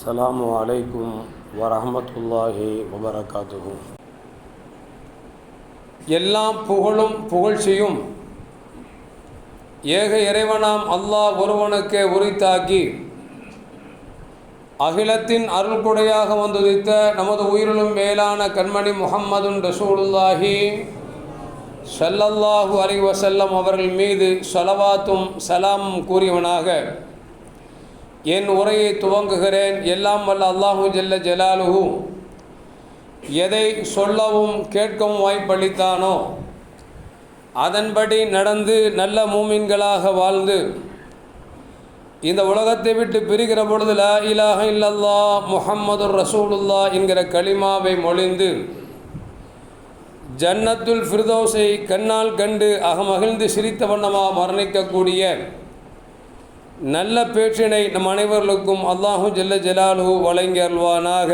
அஸ்ஸலாமு அலைக்கும் வரஹ்மத்துல்லாஹி வபரகாத்துஹு. எல்லாம் புகழும் புகழ்ச்சியும் ஏக இறைவனாம் அல்லாஹ் ஒருவனுக்கே உரித்தாக்கி அகிலத்தின் அருள்கொடையாக வந்துதித்த நமது உயிரிலும் மேலான கண்மணி முஹம்மதுன் ரசூலுல்லாஹி ஸல்லல்லாஹு அலைஹி வஸல்லம் அவர்கள் மீது ஸலவாத்தும் சலாமும் கூறியவனாக என் உரையை துவங்குகிறேன். எல்லாம் வல்ல அல்லாஹு ஜல்ல ஜலாலுஹு எதை சொல்லவும் கேட்கவும் வாய்ப்பளித்தானோ அதன்படி நடந்து நல்ல மூமின்களாக வாழ்ந்து இந்த உலகத்தை விட்டு பிரிகிற பொழுது லா இலாஹ இல்லல்லாஹ் முஹம்மதுர் ரசூலுல்லாஹ் என்கிற கலிமாவை மொழிந்து ஜன்னத்துல் ஃபிர்தௌஸை கண்ணால் கண்டு அகமகிழ்ந்து சிரித்த வண்ணமாக மரணிக்கக்கூடிய நல்ல பேற்றினை நம் அனைவர்களுக்கும் அல்லாஹு ஜல்ல ஜலாலுஹு வழங்கி அருள்வானாக.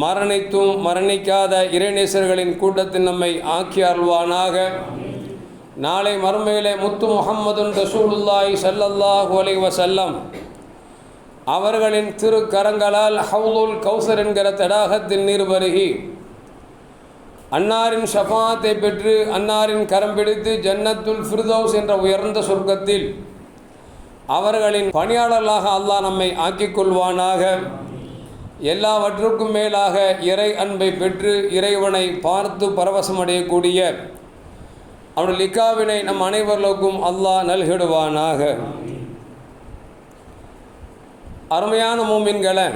மரணித்தும் மரணிக்காத இறைநேசர்களின் கூட்டத்தில் நம்மை ஆக்கி அருள்வானாக. நாளை மறுமையிலே முத்து முஹம்மதுன் ரசூலுல்லாஹி ஸல்லல்லாஹு அலைஹி வஸல்லம் அவர்களின் திருக்கரங்களால் ஹவுலுல் கௌசர் என்கிற தடாகத்தின் நீர் பருகி அன்னாரின் ஷஃபாத்தை பெற்று அன்னாரின் கரம் பிடித்து ஜன்னத்துல் ஃபிர்தௌஸ் என்ற உயர்ந்த சொர்க்கத்தில் அவர்களின் பணியாளர்களாக அல்லாஹ் நம்மை ஆக்கிக் கொள்வானாக. எல்லாவற்றுக்கும் மேலாக இறை அன்பை பெற்று இறைவனை பார்த்து பரவசமடையக்கூடிய அவனுடைய லிக்காவினை நம் அனைவர்களுக்கும் அல்லாஹ் நல்கிடுவானாக. அருமையான மூமின்களை,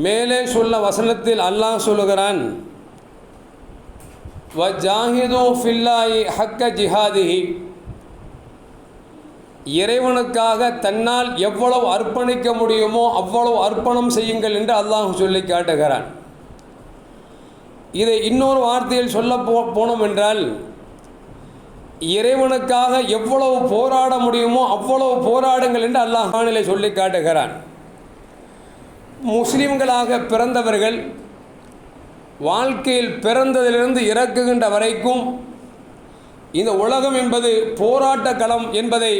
மேலே சொல்ல வசனத்தில் அல்லாஹ் சொல்லுகிறான், வஜாஹிது ஃபில்லாஹி ஹக்க ஜிஹாதிஹி, இறைவனுக்காக தன்னால் எவ்வளவு அர்ப்பணிக்க முடியுமோ அவ்வளவு அர்ப்பணம் செய்யுங்கள் என்று அல்லாஹ் சொல்லி காட்டுகிறான். இதை இன்னொரு வார்த்தையில் சொல்ல போனோம் என்றால், இறைவனுக்காக எவ்வளவு போராட முடியுமோ அவ்வளவு போராடுங்கள் என்று அல்லாஹ் குர்ஆனிலே சொல்லி காட்டுகிறான். முஸ்லிம்களாக பிறந்தவர்கள் வாழ்க்கையில் பிறந்ததிலிருந்து இறக்குகின்ற வரைக்கும் இந்த உலகம் என்பது போராட்ட களம் என்பதை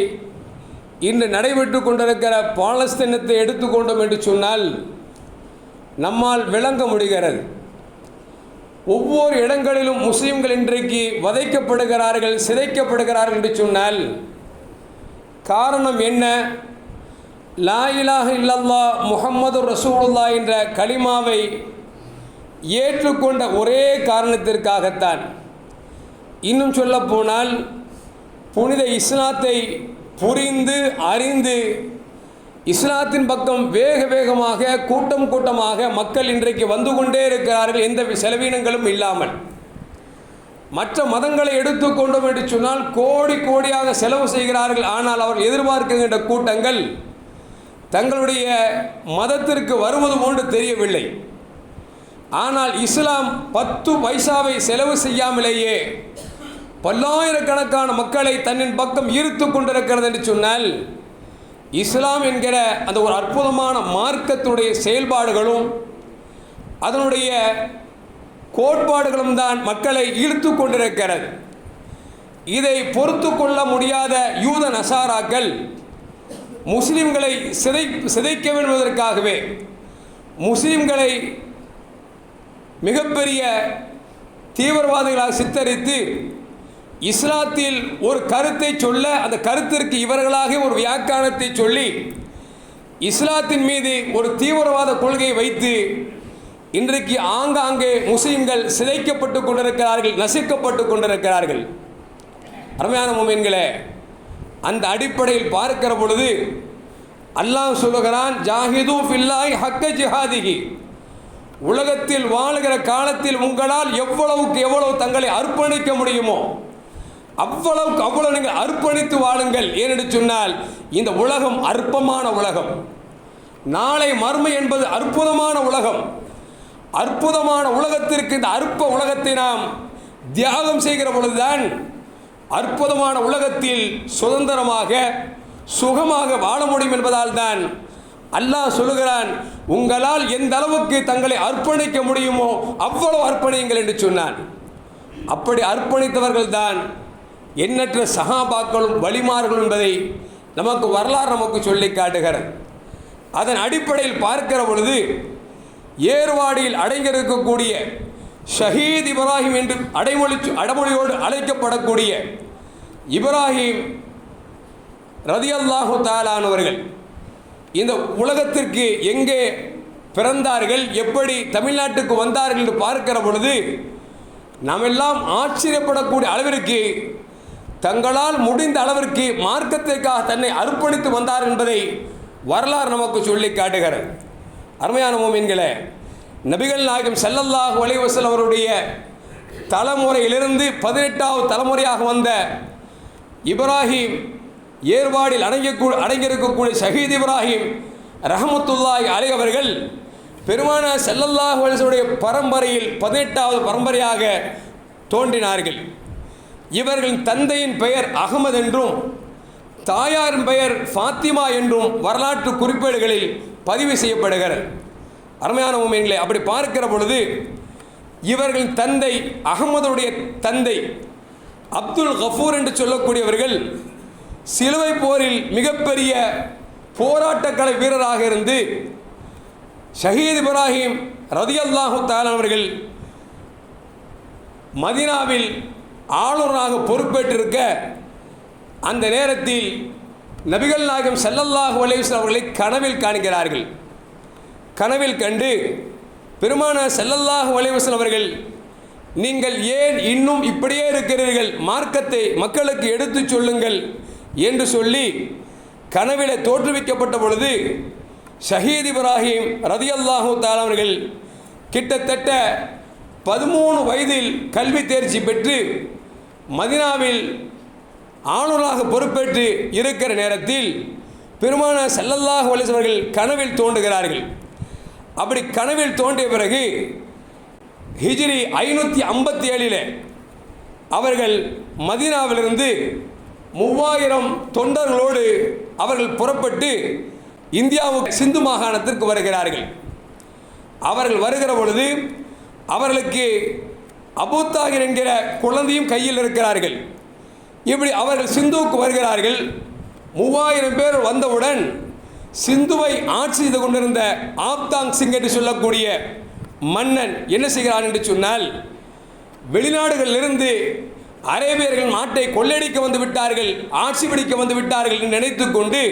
இன்று நடைபெற்று கொண்டிருக்கிற பாலஸ்தீனத்தை எடுத்துக்கொண்டோம் என்று சொன்னால் நம்மால் விளங்க முடிகிறது. ஒவ்வொரு இடங்களிலும் முஸ்லிம்கள் இன்றைக்கு வதைக்கப்படுகிறார்கள், சிதைக்கப்படுகிறார்கள் என்று சொன்னால் காரணம் என்ன? லா இலாஹ இல்லல்லாஹ் முஹம்மதுர் ரசூலுல்லாஹ் என்ற கலிமாவை ஏற்றுக்கொண்ட ஒரே காரணத்திற்காகத்தான். இன்னும் சொல்லப்போனால் புனித இஸ்லாத்தை புரிந்து அறிந்து இஸ்லாத்தின் பக்கம் வேக வேகமாக கூட்டம் கூட்டமாக மக்கள் இன்றைக்கு வந்து கொண்டே இருக்கிறார்கள், எந்த செலவீனங்களும் இல்லாமல். மற்ற மதங்களை எடுத்துக்கொண்டோம் என்று சொன்னால் கோடி கோடியாக செலவு செய்கிறார்கள். ஆனால் அவர் எதிர்பார்க்கின்ற கூட்டங்கள் தங்களுடைய மதத்திற்கு வருவது போன்று தெரியவில்லை. ஆனால் இஸ்லாம் 10 பைசாவை செலவு செய்யாமலேயே பல்லாயிரக்கணக்கான மக்களை தன்னின் பக்கம் ஈர்த்து கொண்டிருக்கிறது என்று சொன்னால் இஸ்லாம் என்கிற அந்த ஒரு அற்புதமான மார்க்கத்துடைய செயல்பாடுகளும் அதனுடைய கோட்பாடுகளும் தான் மக்களை ஈர்த்து கொண்டிருக்கிறது. இதை பொறுத்து கொள்ள முடியாத யூத நசாராக்கள் முஸ்லிம்களை சிதைக்க வேண்டுவதற்காகவே முஸ்லிம்களை மிகப்பெரிய தீவிரவாதிகளாக சித்தரித்து இஸ்லாத்தில் ஒரு கருத்தை சொல்ல அந்த கருத்திற்கு இவர்களாக ஒரு வியாக்கியானத்தை சொல்லி இஸ்லாத்தின் மீது ஒரு தீவிரவாத கொள்கையை வைத்து இன்றைக்கு ஆங்காங்கே முஸ்லிம்கள் சிதைக்கப்பட்டு கொண்டிருக்கிறார்கள், நசுக்கப்பட்டு கொண்டிருக்கிறார்கள். அருமையான மூமின்களே, அந்த அடிப்படையில் பார்க்கிற பொழுது அல்லாஹ் சொல்லுகிறான், ஜாஹிது ஃபில்லாஹி ஹக்க ஜிஹாதிஹி, உலகத்தில் வாழுகிற காலத்தில் உங்களால் எவ்வளவுக்கு எவ்வளவு தங்களை அர்ப்பணிக்க முடியுமோ அவ்வளவுக்கு அவ்வளவு நீங்கள் அர்ப்பணித்து வாழுங்கள். ஏனென்று சொன்னால் இந்த உலகம் அற்பமான உலகம். நாளை மறுமை என்பது அற்புதமான உலகம். அற்புதமான உலகத்திற்கு இந்த அற்ப உலகத்தை நாம் தியாகம் செய்கிற பொழுதுதான் அற்புதமான உலகத்தில் சுதந்திரமாக சுகமாக வாழ முடியும் என்பதால் தான் அல்லாஹ் சொல்லுகிறான், உங்களால் எந்த அளவுக்கு தங்களை அர்ப்பணிக்க முடியுமோ அவ்வளவு அர்ப்பணியுங்கள் என்று சொன்னான். அப்படி அர்ப்பணித்தவர்கள் தான் எண்ணற்ற சஹாபாக்களும் வலிமார்களும் என்பதை நமக்கு வரலாறு நமக்கு சொல்லி காட்டுகிறது. அதன் அடிப்படையில் பார்க்கிற பொழுது ஏர்வாடியில் அடங்கியிருக்கக்கூடிய ஷஹீத் இப்ராஹிம் என்று அடைமொழியோடு அழைக்கப்படக்கூடிய இப்ராஹிம் ரதியல்லாஹு தஆலானவர்கள் இந்த உலகத்திற்கு எங்கே பிறந்தார்கள், எப்படி தமிழ்நாட்டுக்கு வந்தார்கள் என்று பார்க்கிற பொழுது நாம் எல்லாம் ஆச்சரியப்படக்கூடிய அளவிற்கு தங்களால் முடிந்த அளவிற்கு மார்க்கத்திற்காக தன்னை அர்ப்பணித்து வந்தார் என்பதை வரலாறு நமக்கு சொல்லி காட்டுகிறது. அருமையான மோமின்களே, நபிகள் நாயகம் ஸல்லல்லாஹு அலைஹி வஸல்லம் அவருடைய தலைமுறையிலிருந்து 18வது தலைமுறையாக வந்த இப்ராஹிம் ஏர்வாடில் அடங்கியிருக்கக்கூடிய ஷஹீத் இப்ராஹிம் ரஹமத்துல்லாஹி அலைஹி அவர்கள் பெருமானார் ஸல்லல்லாஹு அலைஹி வஸல்லம் பரம்பரையில் 18வது பரம்பரையாக தோன்றினார்கள். இவர்களின் தந்தையின் பெயர் அகமது என்றும் தாயாரின் பெயர் ஃபாத்திமா என்றும் வரலாற்று குறிப்பேடுகளில் பதிவு செய்யப்படுகிறது. அருமையான மோமின்களே, அப்படி பார்க்கிற பொழுது இவர்களின் தந்தை அகமதுடைய தந்தை அப்துல் கஃபூர் என்று சொல்லக்கூடியவர்கள் சிலுவை போரில் மிகப்பெரிய போராட்டக்கலை வீரராக இருந்து ஷஹீத் இப்ராஹிம் ரதியல்லாஹு தஆலா அவர்கள் மதீனாவில் ஆளுநராக பொறுப்பேற்றிருக்க அந்த நேரத்தில் நபிகள் நாயகம் ஸல்லல்லாஹு அலைஹி வஸல்லம் அவர்களை கனவில் காண்கிறார்கள். கனவில் கண்டு பெருமானார் ஸல்லல்லாஹு அலைஹி வஸல்லம் அவர்கள், நீங்கள் ஏன் இன்னும் இப்படியே இருக்கிறீர்கள், மார்க்கத்தை மக்களுக்கு எடுத்துச் சொல்லுங்கள் என்று சொல்லி கனவிலே தோற்றுவிக்கப்பட்ட பொழுது ஷஹீத் இப்ராஹிம் ரதியல்லாஹு தஆலா அவர்கள் கிட்டத்தட்ட 13 வயதில் கல்வி தேர்ச்சி பெற்று மதீனாவில் ஆளுநராக பொறுப்பேற்று இருக்கிற நேரத்தில் பெருமானார் ஸல்லல்லாஹு அலைஹி வஸல்லம் அவர்கள் கனவில் தோன்றுகிறார்கள். அப்படி கனவில் தோன்றிய பிறகு ஹிஜ்ரி 557 அவர்கள் மதீனாவிலிருந்து 3000 தொண்டர்களோடு அவர்கள் புறப்பட்டு இந்தியாவுக்கு சிந்து மாகாணத்திற்கு வருகிறார்கள். அவர்கள் வருகிற பொழுது அவர்களுக்கு அபூ தாஹிர் என்கிற குழந்தையும் கையில் இருக்கிறார்கள். இப்படி அவர்கள் சிந்துவுக்கு வருகிறார்கள். 3000 பேர் வந்தவுடன் சிந்துவை ஆட்சி செய்து கொண்டிருந்த ஆப்தாங் சிங் என்று சொல்லக்கூடிய மன்னன் என்ன செய்கிறான் என்று சொன்னால், வெளிநாடுகளிலிருந்து அரேபியர்கள் நாட்டை கொள்ளையடிக்க வந்து விட்டார்கள், ஆட்சி பிடிக்க வந்து விட்டார்கள் என்று நினைத்து கொண்டு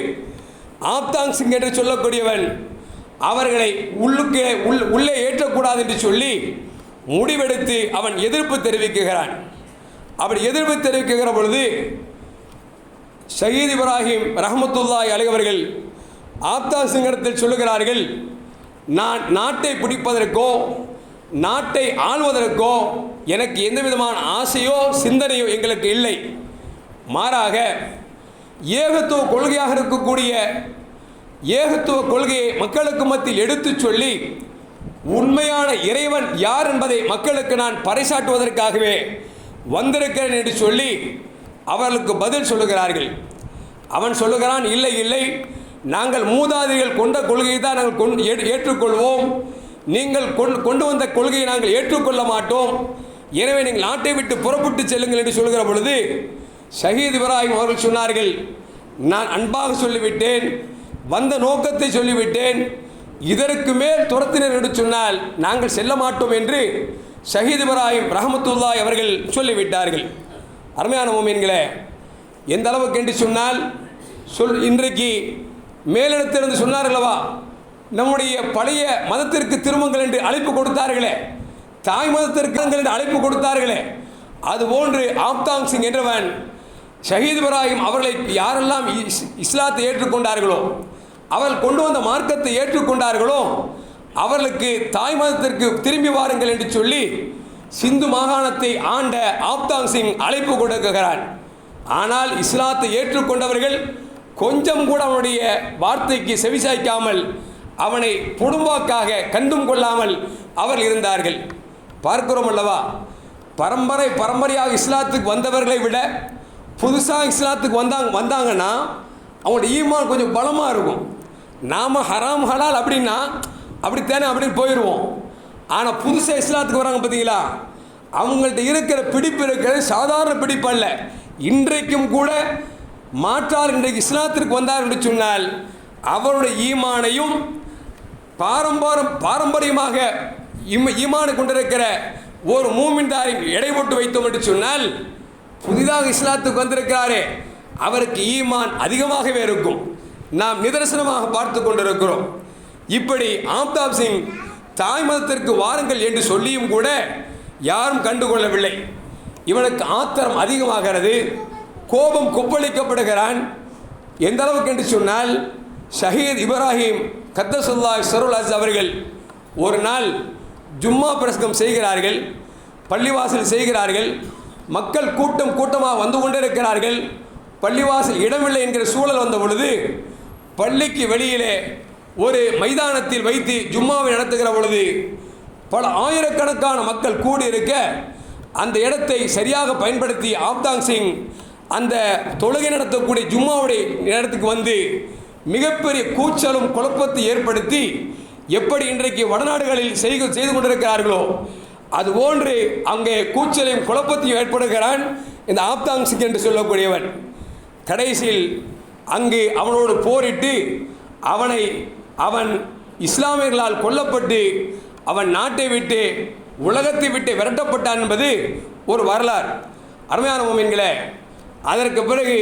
ஆப்தாங் சிங் என்று சொல்லக்கூடியவன் அவர்களை உள்ளே ஏற்றக்கூடாது என்று சொல்லி முடிவெடுத்து அவன் எதிர்ப்பு தெரிவிக்குகிறான். அப்படி எதிர்ப்பு தெரிவிக்கிற பொழுது ஷஹீத் இப்ராஹிம் ரஹமத்துல்லாஹி அலைஹி அவர்கள் ஆப்தாங் சிங்கிடத்தில் சொல்லுகிறார்கள், நான் நாட்டை பிடிப்பதற்கோ நாட்டை ஆள்வதற்கோ எனக்கு எந்த விதமான ஆசையோ சிந்தனையோ எங்களுக்கு இல்லை. மாறாக ஏகத்துவ கொள்கையாக இருக்கக்கூடிய ஏகத்துவ கொள்கையை மக்களுக்கு மத்தியில் எடுத்து சொல்லி உண்மையான இறைவன் யார் என்பதை மக்களுக்கு நான் பறைசாட்டுவதற்காகவே வந்திருக்கிறேன் என்று சொல்லி அவர்களுக்கு பதில் சொல்லுகிறார்கள். அவன் சொல்லுகிறான், இல்லை இல்லை, நாங்கள் மூதாதைகள் கொண்ட கொள்கையை தான் நாங்கள் ஏற்றுக்கொள்வோம், நீங்கள் கொண்டு வந்த கொள்கையை நாங்கள் ஏற்றுக்கொள்ள மாட்டோம், எனவே நீங்கள் நாட்டை விட்டு புறப்பட்டு செல்லுங்கள் என்று சொல்கிற பொழுது ஷஹீத் இப்ராஹிம் அவர்கள் சொன்னார்கள், நான் அன்பாக சொல்லிவிட்டேன், வந்த நோக்கத்தை சொல்லிவிட்டேன், இதற்கு மேல் துரத்தினர் என்று சொன்னால் நாங்கள் செல்ல மாட்டோம் என்று ஷஹீத் இப்ராஹிம் ரஹமத்துல்லாஹி அவர்கள் சொல்லிவிட்டார்கள். அருமையான மோமின்களே, எந்த அளவுக்கு என்று சொன்னால் இன்றைக்கு மேலிடத்திலிருந்து சொன்னார்களவா, நம்முடைய பழைய மதத்திற்கு திரும்புங்கள் என்று அழைப்பு கொடுத்தார்களே, தாய் மதத்திற்கு என்று அழைப்பு கொடுத்தார்களே, அதுபோன்று ஆப்தாங் சிங் என்றவன் ஷஹீத் இப்ராஹிம் அவர்களை யாரெல்லாம் இஸ்லாத்தை ஏற்றுக்கொண்டார்களோ, அவர்கள் கொண்டு வந்த மார்க்கத்தை ஏற்றுக்கொண்டார்களோ அவர்களுக்கு தாய் மதத்திற்கு திரும்பி வாருங்கள் என்று சொல்லி சிந்து மாகாணத்தை ஆண்ட ஆப்தாங் சிங் அழைப்பு கொடுக்கிறான். ஆனால் இஸ்லாத்தை ஏற்றுக்கொண்டவர்கள் கொஞ்சம் கூட அவனுடைய வார்த்தைக்கு செவிசாய்க்காமல் அவனை பொடும்பாக்காக கண்டும் கொள்ளாமல் அவர்கள் இருந்தார்கள். பார்க்கிறோம் அல்லவா, பரம்பரையாக இஸ்லாத்துக்கு வந்தவர்களை விட புதுசாக இஸ்லாத்துக்கு வந்தாங்கன்னா அவங்களோட ஈமான் கொஞ்சம் பலமாக இருக்கும். நாம் ஹராம் ஹலால் அப்படின்னா அப்படித்தானே அப்படின்னு போயிடுவோம். ஆனால் புதுசாக இஸ்லாத்துக்கு வராங்க பார்த்தீங்களா, அவங்கள்ட்ட இருக்கிற பிடிப்பு இருக்கிறது சாதாரண பிடிப்பு அல்ல. இன்றைக்கும் கூட மாற்றார் இன்றைக்கு இஸ்லாத்திற்கு வந்தார் என்று சொன்னால் அவருடைய ஈமானையும் பாரம்பரியமாக ஈமானை கொண்டிருக்கிற ஒரு மூமின்தாரின் எடை போட்டு வைத்தோம் என்று சொன்னால், புதிதாக இஸ்லாத்துக்கு வந்திருக்கிறாரே அவருக்கு ஈமான் அதிகமாகவே இருக்கும். நாம் நிதர்சனமாக பார்த்து கொண்டிருக்கிறோம். இப்படி ஆப்தாப் சிங் தாய் மதத்திற்கு வாருங்கள் என்று சொல்லியும் கூட யாரும் கண்டுகொள்ளவில்லை. இவனுக்கு ஆத்திரம் அதிகமாகிறது, கோபம் கொப்பளிக்கப்படுகிறான். எந்த அளவுக்கு என்று சொன்னால், ஷஹீத் இப்ராஹிம் கத்தசுல்லாஹ் ஸருல் அஸ் அவர்கள் ஒரு நாள் ஜும்மா பிரசங்கம் செய்கிறார்கள், பள்ளிவாசல் செய்கிறார்கள். மக்கள் கூட்டமாக வந்து கொண்டிருக்கிறார்கள். பள்ளிவாசல் இடமில்லை என்கிற சூழல் வந்த பொழுது பள்ளிக்கு வெளியிலே ஒரு மைதானத்தில் வைத்து ஜும்மாவை நடத்துகிற பொழுது பல ஆயிரக்கணக்கான மக்கள் கூடியிருக்க, அந்த இடத்தை சரியாக பயன்படுத்தி ஆப்தாங் சிங் அந்த தொழுகை நடத்தக்கூடிய ஜும்மாவுடைய இடத்துக்கு வந்து மிகப்பெரிய கூச்சலும் குழப்பத்தை ஏற்படுத்தி, எப்படி இன்றைக்கு வடநாடுகளில் செய்து கொண்டிருக்கிறார்களோ அதுபோன்று அங்கே கூச்சலையும் குழப்பத்தையும் ஏற்படுகிறான் இந்த ஆப்தாங் சிங் என்று சொல்லக்கூடியவன். கடைசியில் அங்கு அவனோடு போரிட்டு அவன் இஸ்லாமியர்களால் கொல்லப்பட்டு அவன் நாட்டை விட்டு உலகத்தை விட்டு விரட்டப்பட்டான் என்பது ஒரு வரலாறு. அருமையான மோமின்களே, அதற்கு பிறகு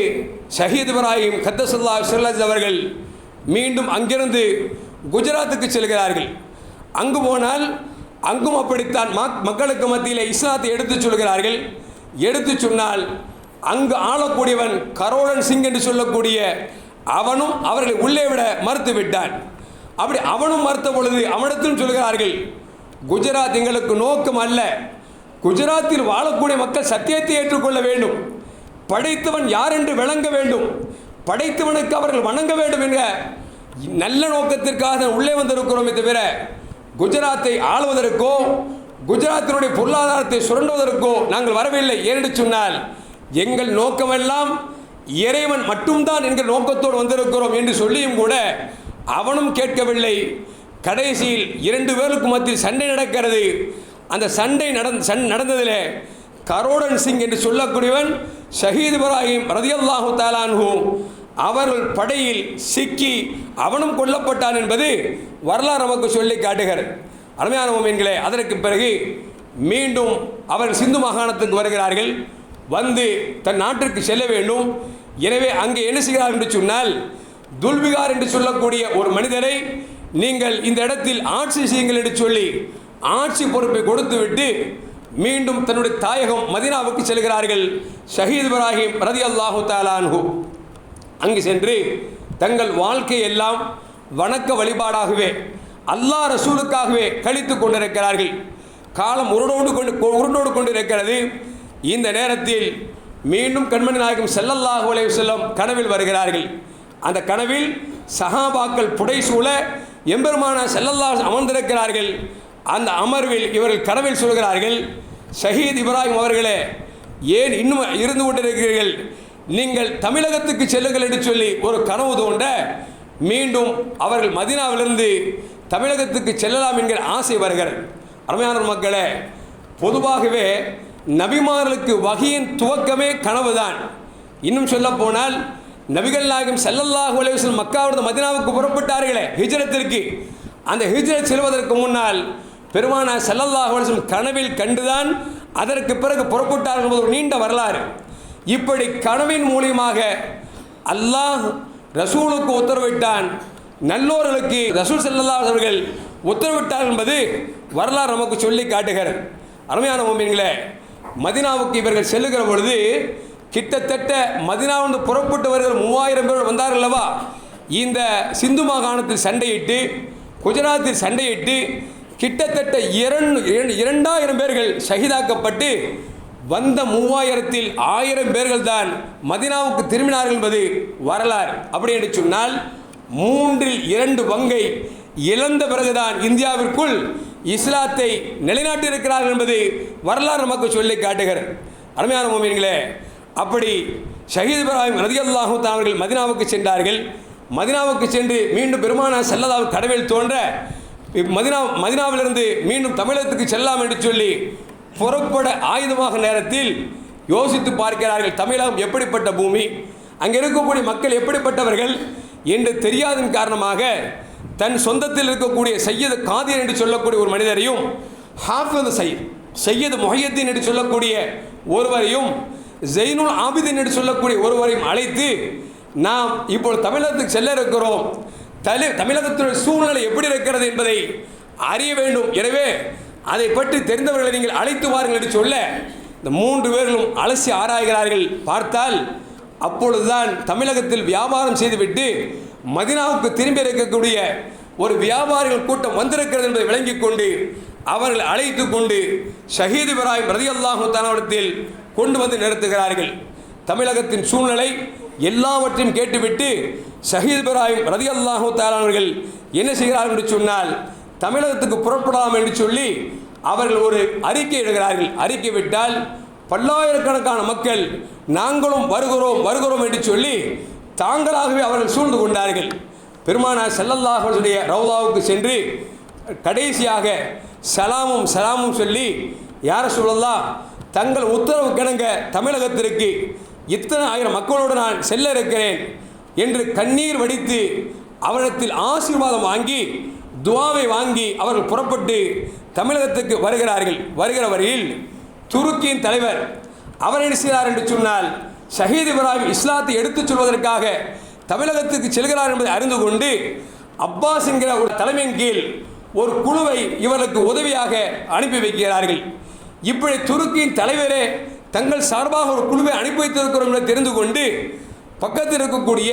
ஷஹீத் இப்ராஹிம் கத்தசுல்லாஹ் ஸருல் அஸ் அவர்கள் மீண்டும் அங்கிருந்து குஜராத்துக்கு செல்கிறார்கள். அங்கு போனால் அங்கும் அப்படித்தான் மக்களுக்கு மத்தியில் இஸ்லாத்தை எடுத்துச் சொல்கிறார்கள். எடுத்து சொன்னால் அங்கு ஆளக்கூடியவன் கரோடன் சிங் என்று சொல்லக்கூடிய அவனும் அவர்களை உள்ளே விட மறுத்து விட்டான். அப்படி அவனும் மறுத்த பொழுது அவனிடத்திலும் சொல்கிறார்கள், குஜராத் எங்களுக்கு நோக்கம் அல்ல, குஜராத்தில் வாழக்கூடிய மக்கள் சத்தியத்தை ஏற்றுக்கொள்ள வேண்டும், படைத்தவன் யார் என்று விளங்க வேண்டும், படைத்தவனுக்கு அவர்கள் வணங்க வேண்டும் என்ற நல்ல நோக்கத்திற்காக உள்ளே வந்திருக்கிறோமே தவிர குஜராத்தை ஆளுவதற்கோ குஜராத்தினுடைய பொருளாதாரத்தை சுரண்டுவதற்கோ நாங்கள் வரவில்லை. ஏனென்று சொன்னால் எங்கள் நோக்கமெல்லாம் இறைவன் மட்டும்தான் என்கிற நோக்கத்தோடு வந்திருக்கிறோம் என்று சொல்லியும் கூட அவனும் கேட்கவில்லை. கடைசியில் 2 பேருக்கு மத்தியில் சண்டை நடக்கிறது. அந்த சண்டை நடந்ததில் கரோடன் சிங் என்று சொல்லக்கூடியவன் ஷஹீத் இப்ராஹிம் ரலியல்லாஹு தஆலா அன்ஹு அவர்கள் படையில் சிக்கி அவனும் கொல்லப்பட்டான் என்பது வரலாறு நமக்கு சொல்லி காட்டுகிறது. அருமையான மோமின்களே, அதற்கு பிறகு மீண்டும் அவர்கள் சிந்து மாகாணத்துக்கு வருகிறார்கள். வந்து தன் நாட்டிற்கு செல்ல வேண்டும். எனவே அங்கே என்ன செய்கிறார் என்று சொன்னால், துல்பிகார் என்று சொல்லக்கூடிய ஒரு மனிதரை நீங்கள் இந்த இடத்தில் ஆட்சி செய்யுங்கள் என்று சொல்லி ஆட்சி பொறுப்பை கொடுத்துவிட்டு மீண்டும் தன்னுடைய தாயகம் மதீனாவுக்கு செல்கிறார்கள். ஷஹீத் இப்ராஹிம் ரலியல்லாஹு தஆலா அன்ஹு அங்கு சென்று தங்கள் வாழ்க்கையெல்லாம் வணக்க வழிபாடாகவே அல்லாஹ் ரசூலுக்காகவே கழித்து கொண்டிருக்கிறார்கள். காலம் உருண்டோடு கொண்டிருக்கிறது. இந்த நேரத்தில் மீண்டும் கண்மணி நாயகம் ஸல்லல்லாஹு அலைஹி வஸல்லம் கனவில் வருகிறார்கள். அந்த கனவில் சஹாபாக்கள் புடைசூழ எம்பெருமானார் ஸல்லல்லாஹு அமர்ந்திருக்கிறார்கள். அந்த அமர்வில் இவர்கள் கனவில் சொல்கிறார்கள், ஷஹீத் இப்ராஹிம் அவர்களே, ஏன் இன்னும் இருந்து கொண்டிருக்கிறீர்கள், நீங்கள் தமிழகத்துக்கு செல்லுங்கள் என்று சொல்லி ஒரு கனவு தோன்ற மீண்டும் அவர்கள் மதீனாவிலிருந்து தமிழகத்துக்கு செல்லலாம் என்கிற ஆசை வருகிறது. அருமையான மக்களே, பொதுவாகவே நபிமார்களுக்கு வஹியின் துவக்கமே கனவுதான். இன்னும் சொல்ல போனால் நபிகள் நாயகம் ஸல்லல்லாஹு அலைஹி வஸல்லம் மக்காவிலிருந்து மதீனாவுக்கு புறப்பட்டார்களே ஹிஜ்ரத்திற்கு, அந்த ஹிஜ்ரத் செல்வதற்கு முன்னால் பெருமானார் ஸல்லல்லாஹு அலைஹி வஸல்லம் கனவில் கண்டுதான் அதற்கு பிறகு புறப்பட்டார்கள் என்பது ஒரு நீண்ட வரலாறு. இப்படி கனவின் மூலியமாக அல்லாஹ் ரசூலுக்கு உத்தரவிட்டான், நல்லோர்களுக்கு ரசூல் ஸல்லல்லாஹு அலைஹி அவர்கள் உத்தரவிட்டார் என்பது வரலாறு நமக்கு சொல்லி காட்டுகிறது. அருமையான மோமின்களே, மதீனாவுக்கு இவர்கள் செல்லுகிற பொழுது கிட்டத்தட்ட மதீனாவிலிருந்து புறப்பட்டவர்கள் 3000 பேர் வந்தார்கள் அல்லவா. இந்த சிந்து மாகாணத்தில் சண்டையிட்டு குஜராத்தில் சண்டையிட்டு கிட்டத்தட்ட 2000 பேர்கள் ஷஹீதாக்கப்பட்டு வந்த 3000ல் 1000 பேர்கள் தான் மதீனாவுக்கு திரும்பினார்கள் என்பது வரலாறு. அப்படி என்று சொன்னால் 2/3 பங்கை இழந்த பிறகுதான் இந்தியாவிற்குள் இஸ்லாத்தை நிலைநாட்டியிருக்கிறார்கள் என்பது வரலாறு நமக்கு சொல்லி காட்டுகிறது. அருமையான மோமின்களே, அப்படி ஷஹீத் இப்ராஹிம் ரலியல்லாஹு தஆலா அவர்கள் மதீனாவுக்கு சென்றார்கள். மதீனாவுக்கு சென்று மீண்டும் பெருமானார் ஸல்லல்லாஹு கடவில் தோன்ற மதீனாவிலிருந்து மீண்டும் தமிழகத்துக்கு செல்லலாம் என்று சொல்லி புறப்பட ஆயுதமாக நேரத்தில் யோசித்து பார்க்கிறார்கள். தமிழகம் எப்படிப்பட்ட பூமி, அங்கே இருக்கக்கூடிய மக்கள் எப்படிப்பட்டவர்கள், என்று தெரியாதன் காரணமாக தன் சொந்தத்தில் இருக்கக்கூடிய சையது காதிர் என்று சொல்லக்கூடிய ஒரு மனிதரையும், ஹாஃபிஸ் சையது முஹையத்தீன் என்று சொல்லக்கூடிய ஒருவரையும், ஜெயினுல் ஆபிதீன் என்று சொல்லக்கூடிய ஒருவரையும் அழைத்து, நாம் இப்பொழுது தமிழகத்துக்கு செல்ல இருக்கிறோம், தமிழகத்துடைய சூழ்நிலை எப்படி இருக்கிறது என்பதை அறிய வேண்டும், எனவே அதை பற்றி தெரிந்தவர்களை நீங்கள் அழைத்து வாருங்கள் என்று சொல்ல, இந்த 3 பேர்களும் அலசி ஆராய்கிறார்கள். பார்த்தால் அப்பொழுதுதான் தமிழகத்தில் வியாபாரம் செய்துவிட்டு மதினாவுக்கு திரும்பி இருக்கக்கூடிய ஒரு வியாபாரிகள் கூட்டம் வந்திருக்கிறது என்பதை விளங்கிக் கொண்டு அவர்கள் அழைத்து கொண்டு ஷஹீத் இப்ராஹிம் ரலியல்லாஹு தஆலாவிடத்தில் கொண்டு வந்து நிறுத்துகிறார்கள். தமிழகத்தின் சூழ்நிலை எல்லாவற்றையும் கேட்டுவிட்டு ஷஹீத் இப்ராஹிம் ரலியல்லாஹு தஆலா அவர்கள் என்ன செய்கிறார்கள் என்று சொன்னால், தமிழகத்துக்கு புறப்படலாம் என்று சொல்லி அவர்கள் ஒரு அறிக்கை இடுகிறார்கள். அறிக்கை விட்டால் பல்லாயிரக்கணக்கான மக்கள் நாங்களும் வருகிறோம் என்று சொல்லி தாங்களாகவே அவர்கள் சூழ்ந்து கொண்டார்கள். பெருமானார் ஸல்லல்லாஹு அலைஹி வஸல்லம் ரவுதாவுக்கு சென்று கடைசியாக சலாமும் சொல்லி, யா ரசூலல்லாஹ், தங்கள் உத்தரவு கிணங்க தமிழகத்திற்கு இத்தனை ஆயிரம் மக்களோடு நான் செல்ல இருக்கிறேன் என்று கண்ணீர் வடித்து அவரிடத்தில் ஆசீர்வாதம் வாங்கி துவாவை வாங்கி அவர்கள் புறப்பட்டு தமிழகத்துக்கு வருகிறார்கள். வருகிற வரையில் துருக்கியின் தலைவர் அவர் என்ன செய்கிறார் என்று சொன்னால், ஷஹீத் இப்ராஹிம் இஸ்லாத்தை எடுத்துச் சொல்வதற்காக தமிழகத்துக்கு செல்கிறார் என்பதை அறிந்து கொண்டு அப்பாஸ் என்கிற ஒரு தலைமையின் கீழ் ஒரு குழுவை இவர்களுக்கு உதவியாக அனுப்பி வைக்கிறார்கள். இப்படி துருக்கியின் தலைவரே தங்கள் சார்பாக ஒரு குழுவை அனுப்பி வைத்திருக்கிறோம் என்று தெரிந்து கொண்டு பக்கத்தில் இருக்கக்கூடிய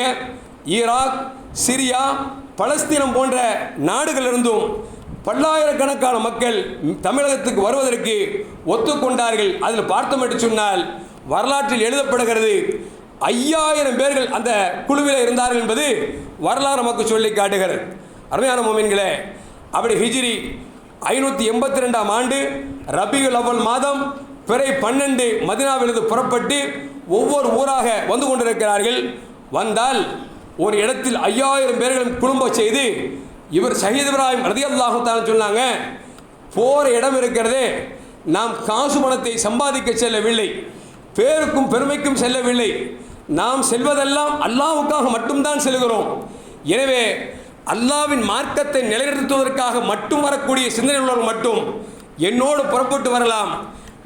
ஈராக், சிரியா, பலஸ்தீனம் போன்ற நாடுகளிலிருந்தும் பல்லாயிரக்கணக்கான மக்கள் தமிழகத்துக்கு வருவதற்கு ஒத்துக்கொண்டார்கள். அதில் பார்த்தோம் என்று சொன்னால் வரலாற்றில் எழுதப்படுகிறது 5000 பேர்கள் அந்த குழுவில் இருந்தார்கள் என்பது வரலாறு நமக்கு சொல்லி காட்டுகிறது. அருமையான மோமின்களே, அப்படி ஹிஜ்ரி 582ஆம் ஆண்டு ரபியுல் அவ்வல் மாதம் பிறை 12 மதீனாவிலிருந்து புறப்பட்டு ஒவ்வொரு ஊராக வந்து கொண்டிருக்கிறார்கள். வந்தால் ஒரு இடத்தில் 5000 பேர்களும் குழும்ப செய்து இவர் ஷஹீத் இப்ராஹிம் ரலியல்லாஹு தஆலா சொன்னாங்க, போகிற இடம் இருக்கிறதே, நாம் காசு பணத்தை சம்பாதிக்க செல்லவில்லை, பேருக்கும் பெருமைக்கும் செல்லவில்லை, நாம் செல்வதெல்லாம் அல்லாஹ்வுக்காக மட்டும்தான் செல்கிறோம். எனவே அல்லாஹ்வின் மார்க்கத்தை நிலைநிறுத்துவதற்காக மட்டும் வரக்கூடிய சிந்தனை உள்ளவர்கள் மட்டும் என்னோடு புறப்பட்டு வரலாம்.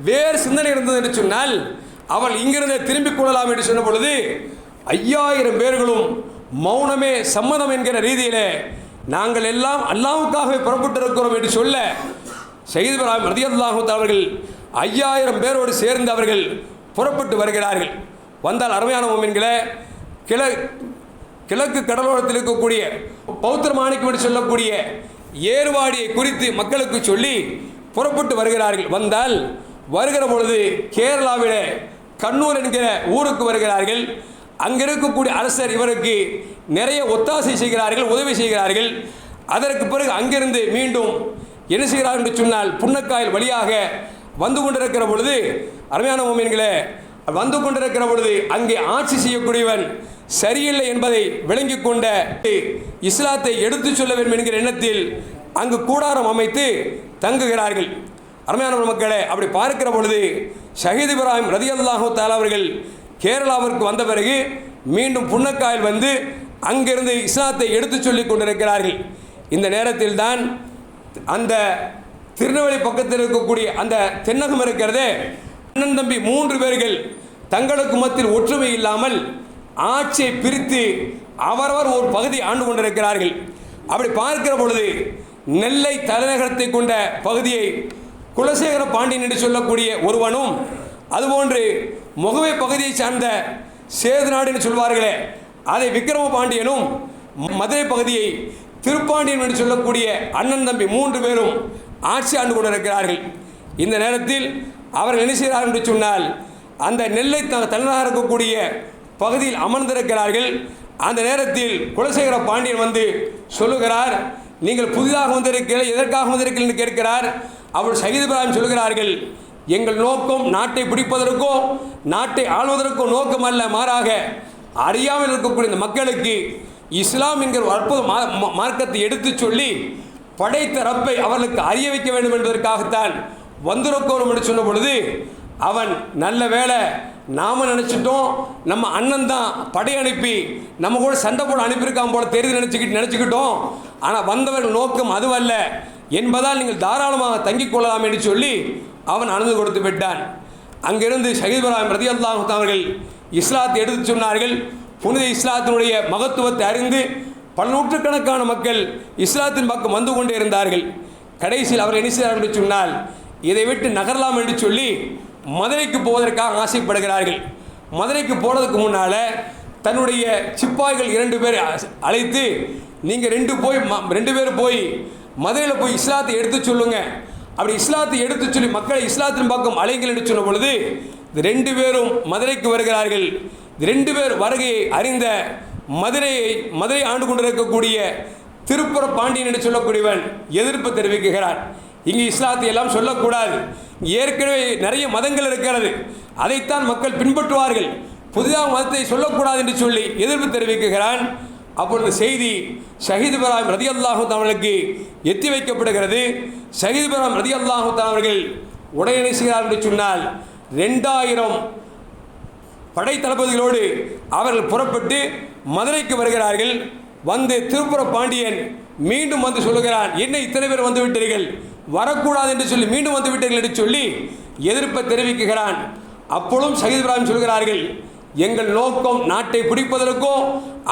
வேறு சிந்தனை இருந்தது என்று சொன்னால் அவள் இங்கிருந்து திரும்பிக் கொள்ளலாம் என்று சொன்ன பொழுது 5000 பேர்களும் மௌனமே சம்மதம் என்கிற ரீதியிலே நாங்கள் எல்லாம் அல்லாஹ்வுக்காகவே புறப்பட்டு இருக்கிறோம் என்று சொல்ல, ஷஹீத் இப்ராஹிம் ரலியல்லாஹு தஆலா அவர்கள் 5000 பேரோடு சேர்ந்து அவர்கள் புறப்பட்டு வருகிறார்கள். வந்தால் அருமையான மோமின்களே, கிழக்கு கடலோரத்தில் இருக்கக்கூடிய பௌத்திர மாணிக்கம் என்று சொல்லக்கூடிய ஏர்வாடியை குறித்து மக்களுக்கு சொல்லி புறப்பட்டு வருகிறார்கள். வந்தால் வருகிற பொழுது கேரளாவிலே கண்ணூர் என்கிற ஊருக்கு வருகிறார்கள். அங்கே இருக்கக்கூடிய அரசர் இவருக்கு நிறைய ஒத்தாசை செய்கிறார்கள், உதவி செய்கிறார்கள். அதற்கு பிறகு அங்கிருந்து மீண்டும் என்ன செய்கிறார் என்று சொன்னால், புன்னக்காயல் வழியாக வந்து கொண்டிருக்கிற பொழுது அருமையான மோமின்களே, வந்து கொண்டிருக்கிற பொழுது அங்கே ஆட்சி செய்யக்கூடியவன் சரியில்லை என்பதை விளங்கி கொண்ட இஸ்லாத்தை எடுத்து சொல்ல வேண்டும் என்கிற எண்ணத்தில் அங்கு கூடாரம் அமைத்து தங்குகிறார்கள். அருமையான மக்களே, அப்படி பார்க்கிற பொழுது ஷஹீத் இப்ராஹிம் ரலியல்லாஹு தஆலா அவர்கள் கேரளாவிற்கு வந்த பிறகு மீண்டும் புன்னக்காயில் வந்து அங்கிருந்து இஸ்லாத்தை எடுத்து சொல்லி கொண்டிருக்கிறார்கள். இந்த நேரத்தில் தான் அந்த திருநெல்வேலி பக்கத்தில் இருக்கக்கூடிய அந்த தென்னகம் இருக்கிறதே, அண்ணன் தம்பி 3 பேர்கள் தங்களுக்கு மத்தியில் ஒற்றுமை இல்லாமல் ஆட்சியை பிரித்து அவரவர் ஒரு பகுதி ஆண்டு கொண்டிருக்கிறார்கள். அப்படி பார்க்கிற பொழுது நெல்லை தலைநகரத்தை கொண்ட பகுதியை குலசேகர பாண்டியன் என்று சொல்லக்கூடிய ஒருவனும், அதுபோன்று முகவை பகுதியை சார்ந்த சேதுநாடு என்று சொல்வார்களே அதை விக்ரம பாண்டியனும், மதுரை பகுதியை திருப்பாண்டியன் என்று சொல்லக்கூடிய அண்ணன் தம்பி 3 பேரும் ஆட்சி ஆண்டு கொண்டிருக்கிறார்கள். இந்த நேரத்தில் அவர்கள் என்ன செய்கிறார்கள் என்று சொன்னால், அந்த நெல்லை தலைநகராக இருக்கக்கூடிய பகுதியில் அமர்ந்திருக்கிறார்கள். அந்த நேரத்தில் குலசேகர பாண்டியன் வந்து சொல்லுகிறார், நீங்கள் புதிதாக வந்திருக்கிறீர்கள், எதற்காக வந்திருக்கிறீர்கள் என்று கேட்கிறார். அவர் ஷஹீத் இப்ராஹிம் சொல்கிறார்கள், எங்கள் நோக்கம் நாட்டை பிடிப்பதற்கோ நாட்டை ஆள்வதற்கோ நோக்கம் அல்ல, மாறாக அறியாமல் இருக்கக்கூடிய இந்த மக்களுக்கு இஸ்லாம் என்கிற அற்புத மார்க்கத்தை எடுத்து சொல்லி படைத்த ரப்பை அவர்களுக்கு அறிய வைக்க வேண்டும் என்பதற்காகத்தான் வந்திருக்கிறோம் என்று சொன்ன பொழுது அவன் நல்ல வேளை நாம் நினச்சிட்டோம் நம்ம அண்ணன் தான் படை அனுப்பி நம்ம கூட சண்டை போட அனுப்பியிருக்கான் போல தெரிந்து நினச்சிக்கிட்டோம். ஆனால் வந்தவர்கள் நோக்கம் அதுவல்ல என்பதால் நீங்கள் தாராளமாக தங்கிக் கொள்ளலாம் என்று சொல்லி அவன் அனுமதி கொடுத்து விட்டான். அங்கிருந்து ஷஹீத் இப்ராஹிம் ரலியல்லாஹு அன்ஹு அவர்கள் இஸ்லாத்தை எடுத்து சொன்னார்கள். புனித இஸ்லாத்தினுடைய மகத்துவத்தை அறிந்து பல நூற்றுக்கணக்கான மக்கள் இஸ்லாத்தின் பக்கம் வந்து கொண்டே இருந்தார்கள். கடைசியில் அவர் என்ன செய்தார் என்று சொன்னால், இதை விட்டு நகரலாம் என்று சொல்லி மதுரைக்கு போவதற்காக ஆசைப்படுகிறார்கள். மதுரைக்கு போகிறதுக்கு முன்னால் தன்னுடைய சிப்பாய்கள் 2 பேர் அழைத்து, நீங்கள் 2 பேர் போய் மதுரையில் போய் இஸ்லாத்தை எடுத்து சொல்லுங்க, அப்படி இஸ்லாத்தை எடுத்து சொல்லி மக்களை இஸ்லாத்தின் பக்கம் அழைங்கள் என்று சொன்ன பொழுது 2 பேரும் மதுரைக்கு வருகிறார்கள். 2 பேர் வருகையை அறிந்த மதுரை ஆண்டு கொண்டிருக்கக்கூடிய திருப்புர பாண்டியன் என்று சொல்லக்கூடியவன் எதிர்ப்பு தெரிவிக்கிறான். இங்கு இஸ்லாத்தை எல்லாம் சொல்லக்கூடாது, ஏற்கனவே நிறைய மதங்கள் இருக்கிறது, அதைத்தான் மக்கள் பின்பற்றுவார்கள், புதிதாக மதத்தை சொல்லக்கூடாது என்று சொல்லி எதிர்ப்பு தெரிவிக்கிறான். அப்பொழுது செய்தி ஷஹீத் இப்ராஹிம் ரலியல்லாஹு தஆலா அவர்களுக்கு எத்தி வைக்கப்படுகிறது. ஷஹீத் இப்ராஹிம் ரலியல்லாஹு தஆலா அவர்கள் உடனே செய்கிறார் என்று சொன்னால் 2000 படை தளபதிகளோடு அவர்கள் புறப்பட்டு மதுரைக்கு வருகிறார்கள். வந்து திருப்புர பாண்டியன் மீண்டும் வந்து சொல்லுகிறான், என்ன இத்தனை பேர் வந்து விட்டீர்கள், வரக்கூடாது என்று சொல்லி மீண்டும் வந்து விட்டீர்கள் என்று சொல்லி எதிர்ப்பை தெரிவிக்கிறான். அப்பொழுதும் ஷஹீத் இப்ராஹிம் சொல்கிறார்கள், எங்கள் நோக்கம் நாட்டை பிடிப்பதற்கோ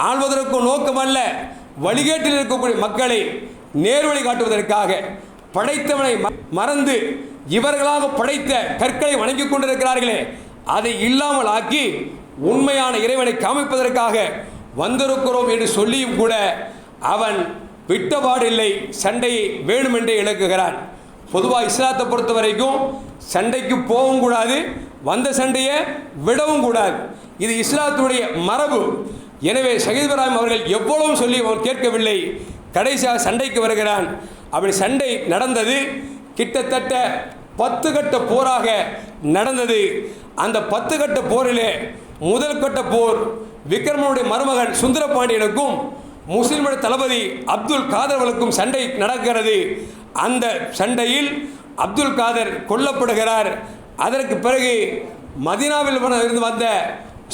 ஆள்வதற்கோ நோக்கம் அல்ல, வழிகேட்டில் இருக்கக்கூடிய மக்களை நேர்வழி காட்டுவதற்காக படைத்தவனை மறந்து இவர்களாக படைத்த கற்களை வணங்கிக் கொண்டிருக்கிறார்களே, அதை இல்லாமல் ஆக்கி உண்மையான இறைவனை காமிப்பதற்காக வந்திருக்கிறோம் என்று சொல்லியும் கூட அவன் விட்டபாடில்லை, சண்டையை வேணுமென்றே இழக்குகிறான். பொதுவாக இஸ்லாத்தை பொறுத்த வரைக்கும் சண்டைக்கு போகவும் கூடாது, வந்த சண்டையை விடவும் கூடாது, இது இஸ்லாத்துடைய மரபு. எனவே ஷஹீத் இப்ராஹிம் அவர்கள் எவ்வளவு சொல்லி அவன் கேட்கவில்லை, கடைசியாக சண்டைக்கு வருகிறான். அப்படி சண்டை நடந்தது, கிட்டத்தட்ட 10 கட்ட போராக நடந்தது. அந்த 10 கட்ட போரிலே முதல் கட்ட போர் விக்ரமனுடைய மருமகன் சுந்தரபாண்டியனுக்கும் முஸ்லிமுடைய தளபதி அப்துல் காதர் அவர்களுக்கும் சண்டை நடக்கிறது. அந்த சண்டையில் அப்துல் காதர் கொல்லப்படுகிறார். அதற்கு பிறகு மதீனாவில் இருந்து வந்த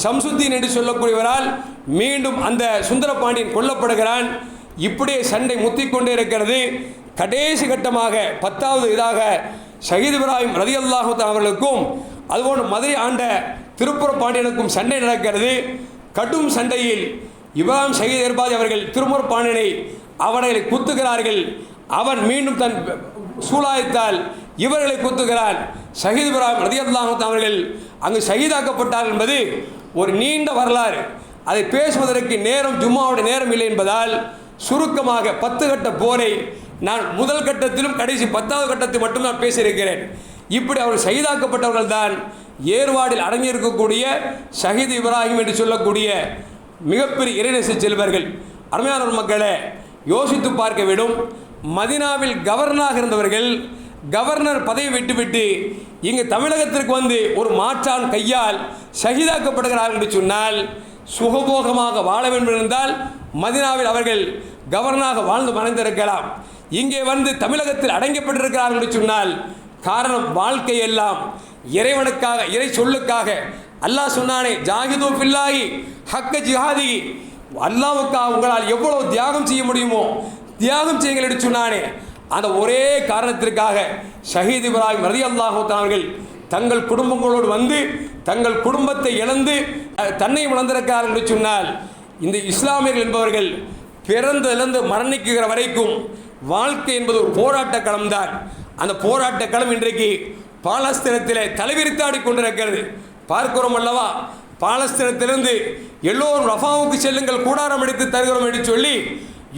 ஷம்சுத்தீன் என்று சொல்லக்கூடியவரால் மீண்டும் அந்த சுந்தரபாண்டியன் கொல்லப்படுகிறான். இப்படியே சண்டை முத்திக்கொண்டே இருக்கிறது. கடைசி கட்டமாக 10வது இதாக ஷஹீத் இப்ராஹிம் ரலியல்லாஹு தஆலா அவர்களுக்கும் அதுபோன்று மதுரை ஆண்ட திருப்புர பாண்டியனுக்கும் சண்டை நடக்கிறது. கடும் சண்டையில் இப்ராஹிம் ஷஹீத் ஏற்பாதி அவர்கள் திருப்புர பாண்டியனை அவர்களை குத்துகிறார்கள். அவன் மீண்டும் தன் சூலாயத்தால் இவர்களை குத்துகிறான். ஷஹீத் இப்ராஹிம் ரலியல்லாஹு தஆலா அவர்கள் அங்கு ஷஹீதாக்கப்பட்டார் என்பது ஒரு நீண்ட வரலாறு. அதை பேசுவதற்கு நேரம் ஜும்மாவுடைய நேரம் இல்லை என்பதால் சுருக்கமாக 10 கட்ட போரை நான் முதல் கட்டத்திலும் கடைசி 10வது கட்டத்தில் மட்டும் நான் பேசியிருக்கிறேன். இப்படி அவர்கள் ஷஹீதாக்கப்பட்டவர்கள் தான் ஏர்வாடில் அடங்கியிருக்கக்கூடிய ஷஹீத் இப்ராஹிம் என்று சொல்லக்கூடிய மிகப்பெரிய இறைநேச செல்வர்கள். அருமையான மக்களே, யோசித்து பார்க்க வேண்டும். மதீனாவில் கவர்னராக இருந்தவர்கள் கவர்னர் பதவி விட்டுவிட்டு இங்கு தமிழகத்திற்கு வந்து ஒரு மாற்றான் கையால் ஷஹீதாக்கப்படுகிறார்கள் என்று சொன்னால், சுகபோகமாக வாழ வேண்டும் இருந்தால் மதீனாவில் அவர்கள் கவர்னராக வாழ்ந்து மறைந்திருக்கலாம். இங்கே வந்து தமிழகத்தில் அடங்கப்பட்டிருக்கிறார்கள் என்று சொன்னால் காரணம் வாழ்க்கையெல்லாம் இறைவனுக்காக, இறை சொல்லுக்காக. அல்லாஹ் சொன்னானே, ஜாஹிது பில்லாஹி ஹக்க ஜிஹாதி, அல்லாஹ்வுக்காக உங்களால் எவ்வளவு தியாகம் செய்ய முடியுமோ தியாகம் செய்யுங்கள் என்று சொன்னானே. அந்த ஒரே காரணத்திற்காக ஷஹீத் இப்ராஹிம் ரலியல்லாஹு தஆலா அவர்கள் தங்கள் குடும்பங்களோடு வந்து தங்கள் குடும்பத்தை இழந்து தன்னை இழந்திருக்கிறார்கள் என்று சொன்னால், இந்த இஸ்லாமியர்கள் என்பவர்கள் பிறந்திலிருந்து மரணிக்கிற வரைக்கும் வாழ்க்கை என்பது ஒரு போராட்ட களம்தான். அந்த போராட்ட களம் இன்றைக்கு பாலஸ்தீனத்திலே தலைவிரித்தாடி கொண்டிருக்கிறது. பார்க்கிறோம் அல்லவா, பாலஸ்தீனத்திலிருந்து எல்லோரும் ரஃபாவுக்கு செல்லுங்கள், கூடாரம் அடித்து தருகிறோம் என்று சொல்லி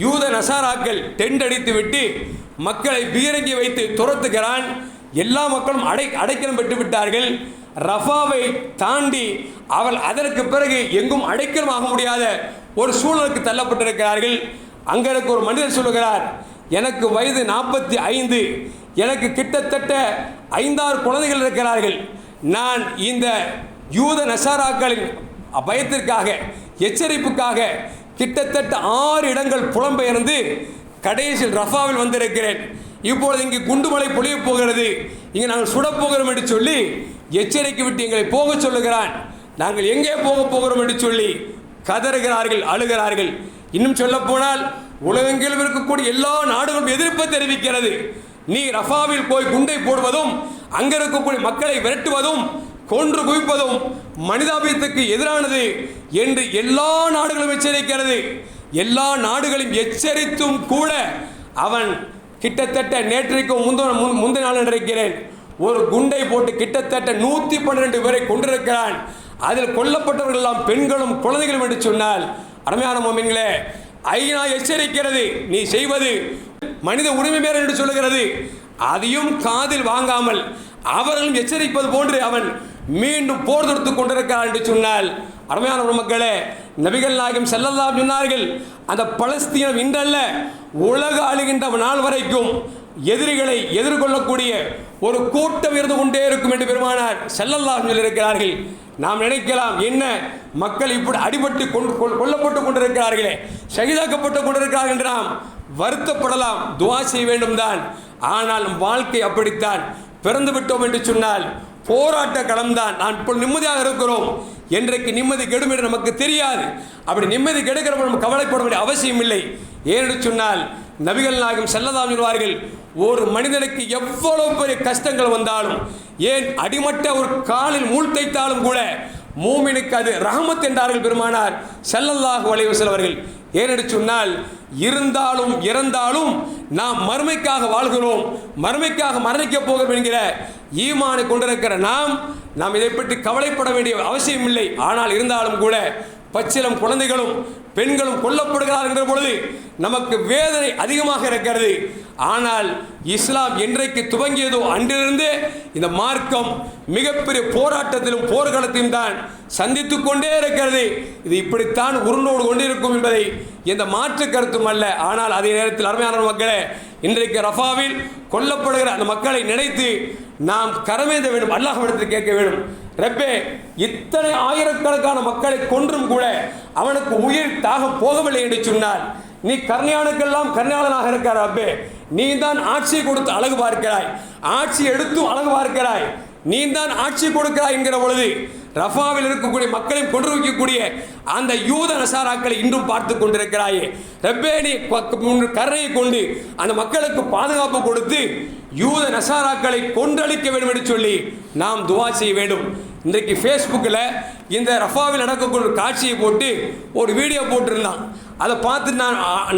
யூத நசாராக்கள் டெண்ட் அடித்து விட்டு மக்களை பீரங்கி வைத்து துரத்துகிறான். எல்லா மக்களும் அடைக்கலம் பெற்று விட்டார்கள். ரஃபாவை தாண்டி அவள் அதற்கு பிறகு எங்கும் அடைக்கலம் ஆக முடியாத ஒரு சூழலுக்கு தள்ளப்பட்டிருக்கிறார்கள். அங்கே இருக்க ஒரு மனிதர் சொல்லுகிறார், எனக்கு வயது 45, எனக்கு கிட்டத்தட்ட 5-6 குழந்தைகள் இருக்கிறார்கள். நான் இந்த யூத நசாராக்களின் பயத்திற்காக, எச்சரிப்புக்காக கிட்டத்தட்ட 6 இடங்கள் புலம்பெயர்ந்து கடைசியில் ரஃபாவில் வந்திருக்கிறேன். இப்பொழுது இங்கு குண்டுமலை பொழியப் போகிறது, இங்கே நாங்கள் சுடப் போகிறோம் என்று சொல்லி எச்சரிக்கை விட்டு எங்களை போக சொல்லுகிறான். நாங்கள் எங்கே போக போகிறோம் என்று சொல்லி கதறுகிறார்கள், அழுகிறார்கள். இன்னும் சொல்ல போனால் உலகெங்கிலும் இருக்கக்கூடிய எல்லா நாடுகளும் எதிர்ப்பை தெரிவிக்கிறது. நீ ரஃபாவில் போய் குண்டை போடுவதும் அங்கே இருக்கக்கூடிய மக்களை விரட்டுவதும் கொன்று குவிப்பதும் மனிதாபியத்துக்கு எதிரானது என்று எல்லா நாடுகளும் எச்சரிக்கிறது. எல்லா நாடுகளையும் எச்சரித்தும் கூட அவன் கிட்டத்தட்ட நேற்றைக்கு முந்தைய நாள் நினைக்கிறேன் ஒரு குண்டை போட்டு கிட்டத்தட்ட 112 பேரை கொண்டிருக்கிறான். அதில் கொல்லப்பட்டவர்கள் எல்லாம் பெண்களும் குழந்தைகளும் என்று சொன்னால், அருமையான மோமின்களே, ஐநா எச்சரிக்கிறது, நீ செய்வது மனித உரிமை மீறல் என்று சொல்லுகிறது. அதையும் காதில் வாங்காமல் அவர்களும் எச்சரிப்பது போன்று அவன் மீண்டும் போர் தொடுத்துக் கொண்டிருக்கிறார் என்று சொன்னால், அருமையான மக்களே, நபிகள் நாயகம் ஸல்லல்லாஹு அலைஹி சொன்னார்கள், அந்த பலஸ்தீனம் இன்றல்ல உலக அழிகின்ற நாள் வரைக்கும் எதிரிகளை எதிர்கொள்ளக்கூடிய ஒரு கூட்டம் இருந்து கொண்டே இருக்கும் என்று பெருமானார் ஸல்லல்லாஹு அலைஹி சொல்லியிருக்கிறார்கள். நாம் நினைக்கலாம், என்ன மக்கள் இப்படி அடிபட்டு கொல்லப்பட்டு கொண்டிருக்கிறார்களே, ஷஹீதாக்கப்பட்டு கொண்டிருக்கிறார்கள் என்று நாம் வருத்தப்படலாம், துஆ செய்ய வேண்டும் தான். ஆனால் வாழ்க்கை அப்படித்தான். பிறந்து விட்டோம் என்று சொன்னால் போராட்ட களம்தான். நான் இப்போ நிம்மதியாக இருக்கிறோம், என்றைக்கு நிம்மதி கெடும் என்று நமக்கு தெரியாது. அப்படி நிம்மதி கெடுக்கிறப்ப நம்ம கவலைப்பட வேண்டிய அவசியம் இல்லை. ஏனென்று சொன்னால் நபிகள் நாயகம் ஸல்லல்லாஹு அலைஹி சொல்வார்கள், ஒரு மனிதனுக்கு எவ்வளவு பெரிய கஷ்டங்கள் வந்தாலும், ஏன் அடிமட்ட ஒரு காலில் மூள் தைத்தாலும் கூட மூமினுக்கு அது ரஹமத் என்றார்கள் பெருமானார் ஸல்லல்லாஹு அலைஹி வஸல்லம் அவர்கள். ஏனென்று சொன்னால் இருந்தாலும் இறந்தாலும் நாம் மறுமைக்காக வாழ்கிறோம், மறுமைக்காக மரணிக்கப் போகிறோம் என்கிற ஈமானை கொண்டிருக்கிற நாம் இதை பற்றி கவலைப்பட வேண்டிய அவசியம் இல்லை. ஆனால் இருந்தாலும் கூட பச்சிலம் குழந்தைகளும் பெண்களும் கொல்லப்படுகிறார்கள் என்ற பொழுது நமக்கு வேதனை அதிகமாக இருக்கிறது. ஆனால் இஸ்லாம் என்றைக்கு துவங்கியதோ அன்றிலிருந்து இந்த மார்க்கம் மிகப்பெரிய போராட்டத்திலும் போர்க்களத்தையும் தான் சந்தித்து கொண்டே இருக்கிறது. இது இப்படித்தான் உருண்டோடு கொண்டிருக்கும் என்பதை எந்த மாற்று கருத்தும் அல்ல. ஆனால் அதே நேரத்தில் அருமையான மக்களே, இன்றைக்கு ரஃபாவில் கொல்லப்படுகிற அந்த மக்களை நினைத்து நாம் கரமேந்த வேண்டும், அல்லாஹ்விடத்தில் கேட்க வேண்டும், ரப்பே, இத்தனை ஆயிரக்கணக்கான மக்களை கொன்றும் கூட அவனுக்கு உயிர் தாகம் போகவில்லை என்று சொன்னால், நீ கருணையானுக்கெல்லாம் கருணையாளனாக இருக்கிற ரப்பே, நீ தான் ஆட்சியை கொடுத்து அழகு பார்க்கிறாய், ஆட்சி எடுத்தும் அழகு பார்க்கிறாய், நீ தான் ஆட்சி கொடுக்கிறாய் என்கிற பொழுது ரஃபாவில் இருக்கக்கூடிய மக்களையும் கொன்று வைக்கக்கூடிய அந்த யூத நசாராக்களை இன்றும் பார்த்து கொண்டிருக்கிறாயே ரப்பே, நீ கருணையை கொண்டு அந்த மக்களுக்கு பாதுகாப்பு கொடுத்து யூத நசாராக்களை கொன்றளிக்க வேண்டும் என்று சொல்லி நாம் துஆ செய்ய வேண்டும். இன்றைக்கு ஃபேஸ்புக்கில் இந்த ரஃபாவில் நடக்கக்கூடிய காட்சியை போட்டு ஒரு வீடியோ போட்டிருந்தான். அதை பார்த்து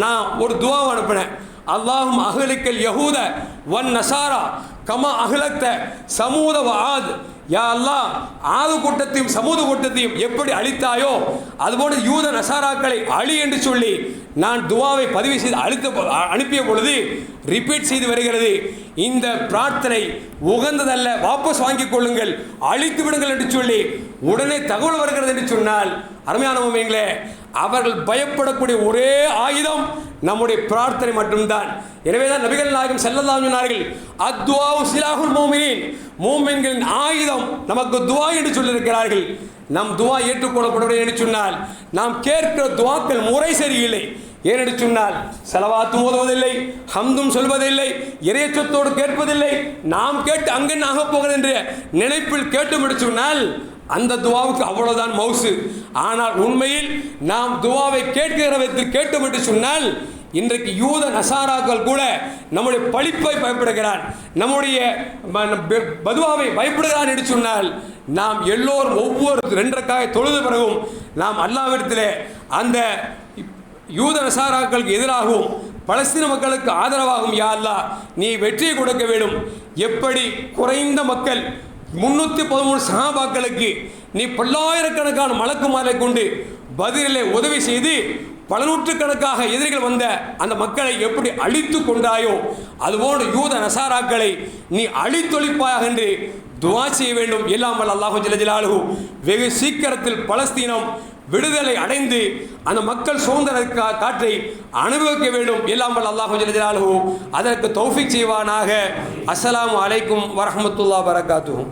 நான் ஒரு துஆவை அனுப்பினேன். அல்லாஹும் அஹ்லிக்கல் யஹூத வன் நசாரா கமா அஹ்லக்த சமூத வ ஆத், யா அல்லாஹ், ஆது கூட்டத்தையும் சமூக கூட்டத்தையும் எப்படி அழித்தாயோ அதுபோன்று யூத நசாராக்களை அழி என்று சொல்லி நான் துஆவை பதிவு செய்து அனுப்பிய பொழுது ரிப்பீட் செய்து வருகிறது. இந்த பிரார்த்தனை உகந்ததல்ல, வாபஸ் வாங்கிக் கொள்ளுங்கள், அழித்து விடுங்கள் என்று சொல்லி உடனே தகவல் வருகிறது என்று சொன்னால், அருமையான மோமின்களே, அவர்கள் பயப்படக்கூடிய ஒரே ஆயுதம் நம்முடைய பிரார்த்தனை மட்டும்தான். எனவேதான் நபிகள் நாயகம் ஸல்லல்லாஹு அலைஹி சொன்னார்கள், அத்வாஉ சிலாஹுல் மூமினீன், மூமின்களின் ஆயுதம் நமக்கு துஆ என்று சொல்லியிருக்கிறார்கள். நம் துஆ ஏற்றுக்கொள்ளப்படவில்லை என்று சொன்னால் நாம் கேட்கிற துஆக்கள் முறை சரியில்லை. ஏனென்று சொன்னால் ஸலவாத்து ஓதுவதில்லை, ஹம்தும் சொல்வதில்லை, இறையச்சத்தோடு கேட்பதில்லை, நாம் கேட்டு அங்கே ஆக போகிறது என்ற நினைப்பில் கேட்டும் என்று சொன்னால் அந்த துஆவுக்கு அவ்வளவுதான் மவுசு. ஆனால் உண்மையில் நாம் துஆவை கேட்கிற விதத்தில் கேட்டோம் என்று சொன்னால், இன்றைக்கு யூத நசாராக்கள் கூட நம்முடைய பழிப்பை பயப்படுகிறான், நம்முடைய பதுவாவை பயப்படுகிறான் என்று சொன்னால், நாம் எல்லோரும் ஒவ்வொரு 2 ரக்காயை தொழுது பிறகும் நாம் அல்லாஹ்விடத்திலே அந்த யூத நசாராக்களுக்கு எதிராகவும் பலஸ்தீன மக்களுக்கு ஆதரவாகும் யா அல்லாஹ் நீ வெற்றியை கொடுக்க வேண்டும். எப்படி குறைந்த மக்கள் 313 சஹாபாக்களுக்கு நீ பல்லாயிரக்கணக்கான மலக்குமாரை கொண்டு பதிலே உதவி செய்து பல நூற்றுக்கணக்காக எதிரிகள் வந்த அந்த மக்களை எப்படி அழித்து கொண்டாயோ அதுபோன்று யூத நசாராக்களை நீ அழித்தொழிப்பாயாக என்று துஆ செய்ய வேண்டும். எல்லாம் வல்ல அல்லாஹ் ஜல்ல ஜலாலுஹு வெகு சீக்கிரத்தில் பலஸ்தீனம் விடுதலை அடைந்து அந்த மக்கள் சுதந்திர காற்றை அனுபவிக்க வேண்டும். எல்லாம் வல்ல அல்லாஹ் ஜல்ல ஜலாலுஹு அதற்கு தௌஃபீக் செய்வானாக. அஸ்ஸலாமு அலைக்கும் வரஹ்மத்துல்லாஹி வபரகாத்துஹு.